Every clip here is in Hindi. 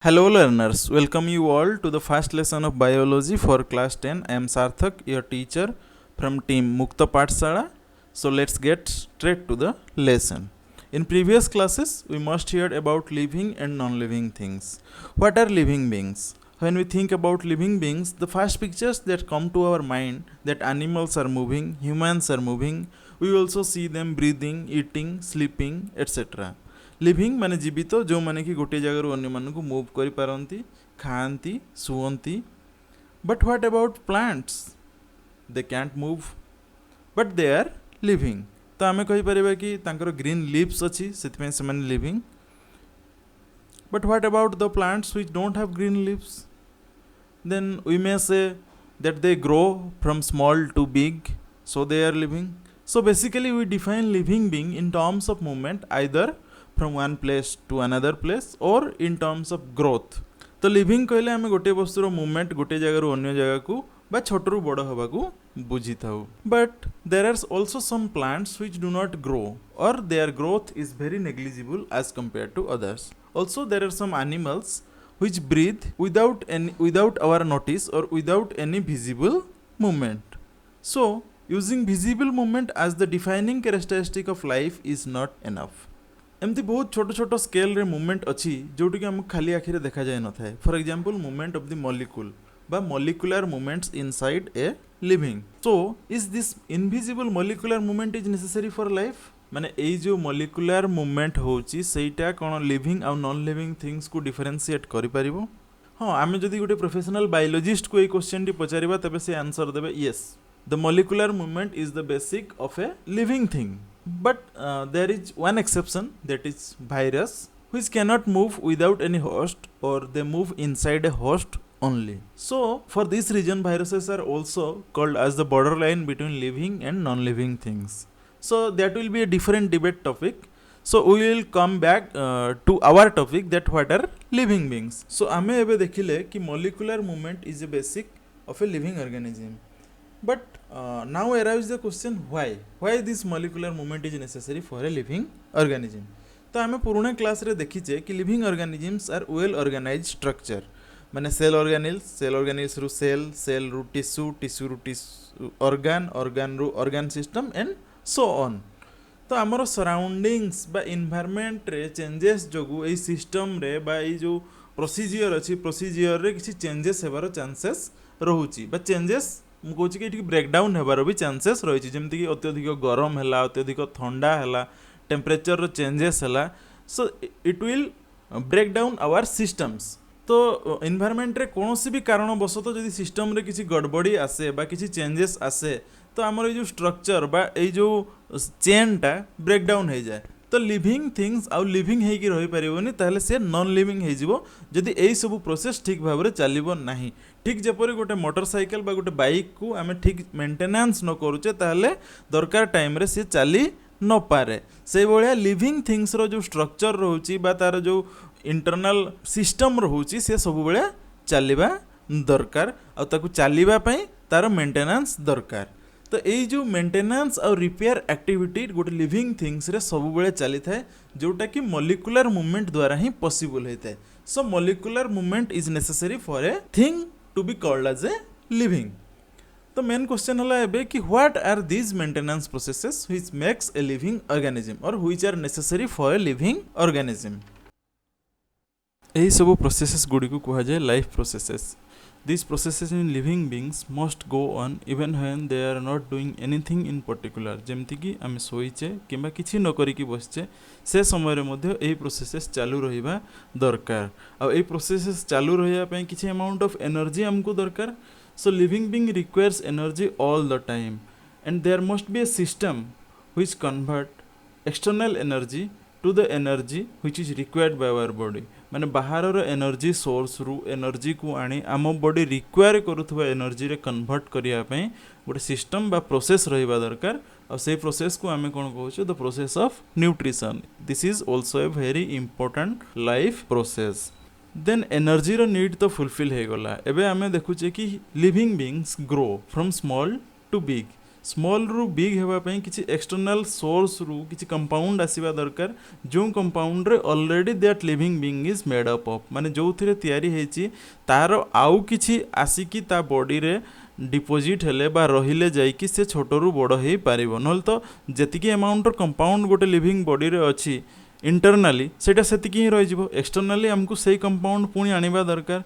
Hello learners, welcome you all to the first lesson of biology for class 10. I am Sarthak, your teacher from team Mukta Pathshala. So let's get straight to the lesson. In previous classes, we must hear about living and non-living things. What are living beings? When we think about living beings, the first pictures that come to our mind that animals are moving, humans are moving, we also see them breathing, eating, sleeping, etc. Living माने जीवित जो माने कि गोटे जगह अन्य मानक मूव करि पारंती खाती शुअंती but what about plants they can't move but they are living तो आम कहीपर कि तांकर ग्रीन लीव्स अच्छी से माने living but what about the plants which don't have green leaves then we may say that they grow from small to big so they are living. So basically we define living being in terms of movement either from one place to another place or in terms of growth. तो लिविंग कहले आम गोटे वस्तुर मूवमेंट गोटे जगार अन्य जगह को बा छोटू बड़ हवा को बुझी थाउ but there are also some plants which do not grow or their growth is very negligible as compare to others. Also there are some animals which breathe without our notice or without any visible movement. So using visible movement as the defining characteristic of life is not enough. एमती बहुत छोट छोट स्केल रे मूवमेंट अच्छी जोटि आमको खाली आखिरे देखा जाए न थाए. For example movement of the molecule बा molecular movements inside a living. So is this invisible molecular movement is necessary for life माने एई जो मॉलिक्यूलर मूवमेंट होची सेटा कोन लिविंग आ नॉन लिविंग थिंग्स को डिफरेंशिएट करि परिबो. हां आमे जदी गोटे प्रोफेशनल बायोलॉजिस्ट को ए क्वेश्चन टी पचारिबा तबे से आंसर देबे yes the molecular movement is the basic of a living thing. But there is one exception, that is virus, which cannot move without any host or they move inside a host only. So for this reason viruses are also called as the borderline between living and non-living things. So that will be a different debate topic. So we will come back to our topic, that what are living beings. So ame ebe dekhile ki molecular movement is a basic of a living organism. But now arises the question why this molecular movement is necessary for a living organism. तो आम पुराना क्लास रे देखीचे कि living organisms are well organised structure माने सेल ऑर्गेनिल्स रु सेल रु टिश्यू रु टिश्यू ऑर्गन रु organ system and so on. तो आमर सराउंडिंग्स बा एनवायरनमेंट रे चेंजेस जोगु ए सिस्टम रे बा ए जो प्रोसीजर अछि प्रोसीजर रे किसी चेंजेस हेबार चांसेस रहुची बा चेंजेस ମୁଁ କହୁଛି କି ଏଠି ବ୍ରେକଡାଉନ୍ ହେବାର ବି ଚାନ୍ସେସ୍ ରହିଛି. ଯେମିତିକି ଅତ୍ୟଧିକ ଗରମ ହେଲା ଅତ୍ୟଧିକ ଥଣ୍ଡା ହେଲା ଟେମ୍ପରେଚର୍ର ଚେଞ୍ଜେସ୍ ହେଲା so it will break down our systems. ତ ଏନଭାୟରମେଣ୍ଟରେ କୌଣସି ବି କାରଣବଶତଃ ଯଦି ସିଷ୍ଟମ୍ରେ କିଛି ଗଡ଼ବଡ଼ି ଆସେ ବା କିଛି ଚେଞ୍ଜେସ୍ ଆସେ ତ ଆମର ଏଇ ଯେଉଁ ଷ୍ଟ୍ରକ୍ଚର୍ ବା ଏଇ ଯେଉଁ ଚେନ୍ଟା ବ୍ରେକଡାଉନ୍ ହେଇଯାଏ. तो लिविंग थिंग्स आउ लिविंग ହେଇକି ରହିପାରିବନି ତାହେଲେ ସେ ନନ୍ ଲିଭିଂ ହେଇଯିବ ଯଦି ଏଇ ସବୁ ପ୍ରୋସେସ୍ ଠିକ୍ ଭାବରେ ଚାଲିବ ନାହିଁ. ଠିକ୍ ଯେପରି ଗୋଟେ ମୋଟରସାଇକେଲ ବା ଗୋଟେ ବାଇକ୍କୁ ଆମେ ଠିକ୍ ମେଣ୍ଟେନାନ୍ସ ନ କରୁଛେ ତାହେଲେ ଦରକାର ଟାଇମ୍ରେ ସେ ଚାଲି ନପାରେ. ସେଇଭଳିଆ ଲିଭିଂ ଥିଙ୍ଗସର ଯେଉଁ ଷ୍ଟ୍ରକ୍ଚର୍ ରହୁଛି ବା ତା'ର ଯେଉଁ ଇଣ୍ଟରନାଲ୍ ସିଷ୍ଟମ୍ ରହୁଛି ସେ ସବୁବେଳେ ଚାଲିବା ଦରକାର ଆଉ ତାକୁ ଚାଲିବା ପାଇଁ ତା'ର ମେଣ୍ଟେନାନ୍ସ ଦରକାର. तो यही जो मेंटेनेंस और रिपेयर एक्टिविटी गोटे लिविंग थिंग्स रे सब बेले चली थाए जोटा कि मॉलिक्यूलर मूवमेंट द्वारा ही पॉसिबल होता है. So molecular movement is necessary for a thing to be called as a living. तो मेन क्वेश्चन हला एबे कि what are these maintenance processes which makes a living organism और which are necessary for a living organism. यही सब प्रोसेसेस गुडी को कहा जाए life processes. These processes in living beings must go on even when they are not doing anything in particular. जेमती कि आम शोचे कि किसी न करिकी बसचे से समय रे मध्य एही प्रोसेसेस चालू रहिबा दरकार आ एही प्रोसेसेस चालू रहिया पय किछि अमाउंट ऑफ एनर्जी हमको दरकार. So living being requires energy all the time and there must be a system which convert external energy to the energy which is required by our body. माने बाहर एनर्जी सोर्स रु एनर्जी को आनी आम बॉडी रिक्वायर करुवा एनर्जी रे कन्वर्ट करिया पय गोटे सिस्टम बा प्रोसेस रहिबा दरकार और से प्रोसेस को आमे कोन कहउछ the process of nutrition. This is also a very important life process. Then energy रो नीड तो फुलफिल हे गला. एबे आमे देखुचे कि living beings grow from small to big. Small रु बिग हेबा पई किछि एक्सटर्नल सोर्स रु किछि कंपाउंड आसीबा दरकार जो कंपाउंड रे already that living being is made up of माने जो थिरे तयारी हेछि तार आउ किछि आसीकी ता बॉडी रे डिपोजिट हेले बा रहिले जाइकी से छोटरू बड़ हो पारिबो नहले तो जेतिकी अमाउंट रो कंपाउंड गोटे लिविंग बॉडी रे अछि इंटरनली सेटा सेतिकी ही रहि जिवो एक्सटर्नली हमकु सेही कंपाउंड पुणी आनिबा दरकार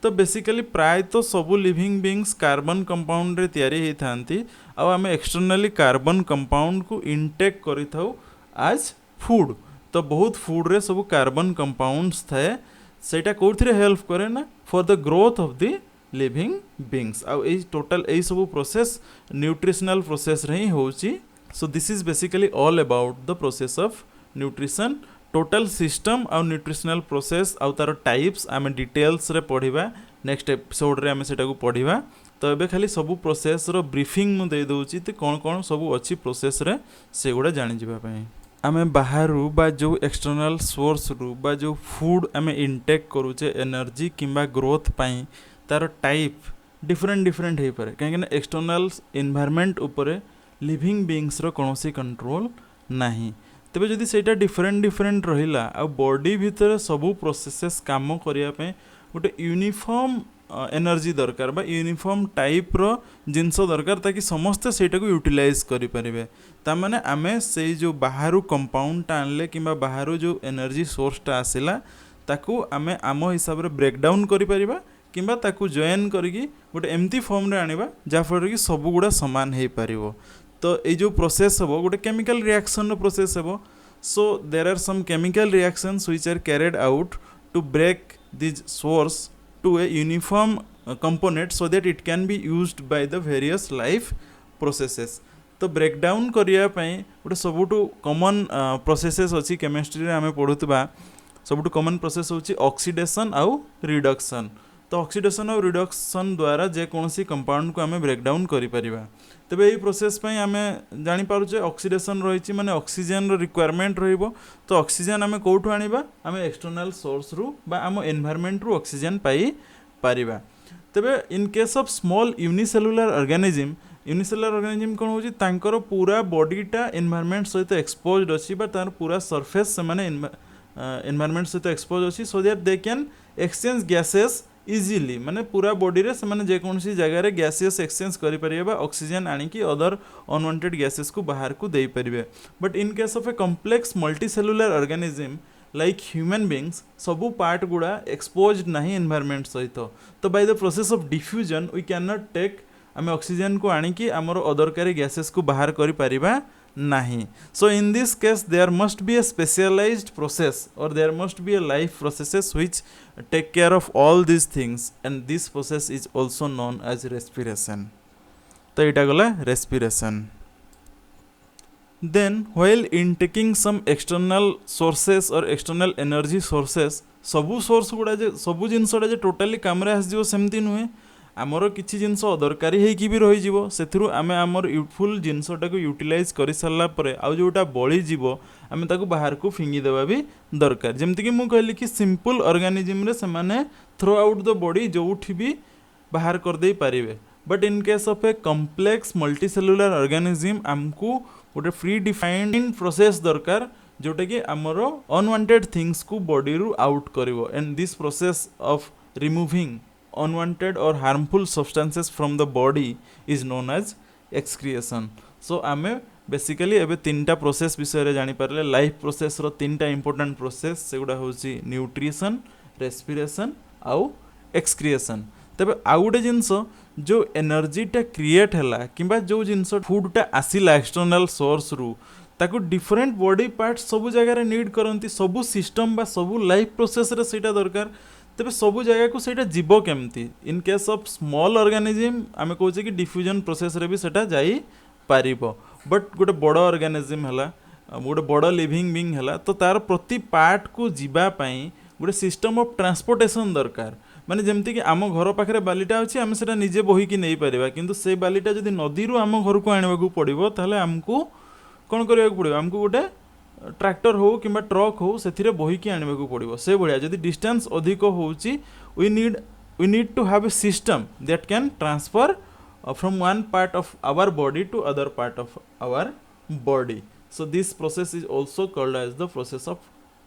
तो बेसिकली प्राय तो सबू लिविंग बीइंग्स कार्बन कंपाउंड रे तयारी होई थांती आ आमे एक्सटर्नली कार्बन कंपाउंड को इनटेक करि थाउ एज फूड तो बहुत फूड रे सब कार्बन कंपाउंड्स थाए सेटा कोथिरे हेल्प करे ना for the growth of the living beings आ ए टोटल ए सब प्रोसेस न्यूट्रिशनल प्रोसेस रे ही होची so this is basically all about the process of nutrition total system आ न्यूट्रिशनल प्रोसेस आ तार टाइप्स आम डिटेल्स रे पढ़िबा नेक्स्ट एपिसोड रे आम सेटा को पढ़िबा तो एबे खाली सब प्रोसेस रो ब्रीफिंग मु दे दउची त कोन कोन सब अछि प्रोसेस रे से गुडा जानि जिबा पई आमे बाहरु बा जो एक्सटर्नल सोर्स रु बा जो फूड आमे इनटेक करूचे एनर्जी किंबा ग्रोथ पई तार टाइप डिफरेंट हे पारे काहे कि एक्सटर्नल एनवायरनमेंट ऊपर लिविंग बीइंग्स रो कोनोसी कंट्रोल नाही तेबे जदि सेटा डिफरेंट रहिला आ बॉडी भितर सबू प्रोसेसेस काम करिया पे गोटे यूनिफॉर्म एनर्जी दरकार बा यूनिफॉर्म टाइप रो जिंस दरकार ताकि समस्त सेटा को यूटिलाइज करि परिबे ता माने आमे से जो बाहरु कंपाउंड टा आनले किबा बाहरु जो एनर्जी सोर्स टा आसिला ताकू आमे आमो हिसाब रे ब्रेक डाउन करि परिबा किबा ताकू जॉइन करिकि गोटे एम्प्टी फॉर्म रे आनिबा जा फर कि सब गुडा समान हे परिबो तो ये जो प्रोसेस हम गोटे केमिकल रिएक्शन प्रोसेस हम so there are some chemical reactions which are carried out to break this source to a uniform component so that it can be used by the various life processes तो ब्रेक डाउन करिया पई गोटे सबुटु कॉमन प्रोसेसेस अछि केमिस्ट्री रे हमें पढुतबा सबुटु कॉमन प्रोसेस होछि ऑक्सीडेशन आउ रिडक्शन तो ऑक्सीडेशन और रिडक्शन द्वारा जे कोनसी कंपाउंड को हमें ब्रेक डाउन करि परिबा तबे एही प्रोसेस पई हमें जानि पारुचे ऑक्सीडेशन रहिछि माने ऑक्सीजन रो रिक्वायरमेंट रहिबो तो ऑक्सीजन हमें कोठु आनिबा हमें एक्सटर्नल सोर्स रु बा हम एनवायरनमेंट रु ऑक्सीजन पाई परिबा तबे in case of small unicellular organism कोन होछि तांकर पूरा बॉडीटा एनवायरनमेंट सहित एक्सपोज्ड अछि बा तार पूरा सरफेस से माने एनवायरनमेंट सहित एक्सपोज अछि so that they can exchange gases easily माने पूरा बॉडी रे से माने जे कोनसी जगह रे गैसेस एक्सचेंज करि परिबे बा ऑक्सीजन आनी कि अदर अनवांटेड गैसेस को बाहर को देई परिबे but in case of a complex multicellular organism like human beings सबु पार्ट गुडा एक्सपोज्ड नाही एनवायरनमेंट सहित तो by the process of diffusion we can not take आमे ऑक्सीजन को आनी कि हमर अदरकारी गैसेस को बाहर करि परिबा नहीं so in this case there must be a specialized process or there must be a life processes which take care of all these things and this process is also known as respiration तो इटा गला respiration then while intaking some external sources or external energy sources सबु सोर्स गुडा जे सबु जिंसडा जे टोटली काम रे आस जिवो सेमती नुहे आमर किछि जिंस अदरकारी हेकि भी रहि जिवो सेथरु आमे आमर यूजफुल जिंसटा को यूटिलाइज करि सरला परे आ जोटा बळी जिवो आमे ताको बाहर को फिंगी देबा भी दरकार जेमति कि मु कहली कि सिंपल ऑर्गेनिज्म रे से माने थ्रो आउट द बॉडी जोठी भी बाहर कर दे पारिबे but in case of a complex multicellular organism हमकु गोटे फ्री डिफाइंड प्रोसेस दरकार जोटा कि आमर अनवांटेड थिंग्स को बॉडी रु आउट करिवो and this process of removing unwanted or harmful substances from the body is known as excretion so ame basically ebe तीनटा प्रोसेस विषय रे जानि परले लाइफ प्रोसेस रो तीनटा इंपोर्टेंट प्रोसेस सेगुडा होची न्यूट्रिशन रेस्पिरेशन आउ एक्सक्रिएशन तबे आउ गोटे जिंस जो एनर्जी टा क्रिएट हला किबा जो जिंस फूड टा आसीला एक्सटर्नल सोर्स रु ताको डिफरेंट बॉडी पार्ट सब जगह रे नीड करंती सब सिस्टम बा सब लाइफ प्रोसेस रे सेटा दरकार तेबे सबु जगह को सेटा जीवो केमती इन केस ऑफ स्मॉल ऑर्गेनिज्म आमे कहूचे कि डिफ्यूजन प्रोसेस रे भी सेटा जाई पारिबो बट गोटे बड़ ऑर्गेनिज्म हला गोटे बड़ लिविंग बीइंग हला तो तार प्रति पार्ट को जीवा पई गोटे सिस्टम ऑफ ट्रांसपोर्टेशन दरकार माने जेमति कि आम घर पाखरे बालीटा अछि आमे सेटा निजे बोही कि नै परिबा किंतु से बालीटा जदि नदी रु आम घर को आनिबा को पड़िबो ताले हमकु कोन करिया को पड़िबो हमकु गोटे ट्रैक्टर हो कि ट्रक हो से बोहीकी आने को पड़ो से भाया जदि डिस्टेंस अधिक होची we need to have a system that can transfer from one part of our body to other part of our body. So this process is also called as the process of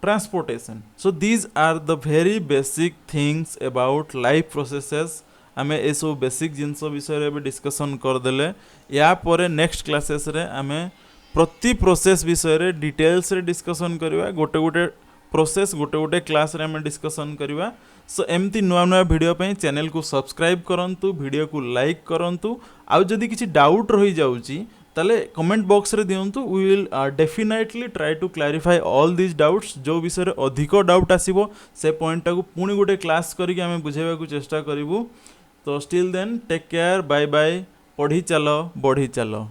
transportation. So these are the very basic things about life processes. आमे ए सब बेसिक जिनस विषय में डिस्कशन करदेले या परे नेक्स्ट क्लासेस रे आमे प्रति प्रोसेस विषय रे डिटेल्स रे डिस्कशन करवा गोटे गोटे प्रोसेस गोटे गोटे क्लास रे आमे डिस्कशन करवा. सो एमती नुआ नुआ वीडियो पे चैनल को सब्सक्राइब करंतु वीडियो को लाइक करंतु आउ जदि किछि डाउट रही जाउची ताले कमेंट बॉक्स रे दियंतु. We will definitely try to clarify all this doubts. जो विषय रे अधिक डाउट आसीबो से पॉइंट टाको पुणी गोटे क्लास करिके आमे बुझेबा को चेष्टा करिवु. तो still then take care, bye bye. पढ़ी चलो बढ़ी चलो.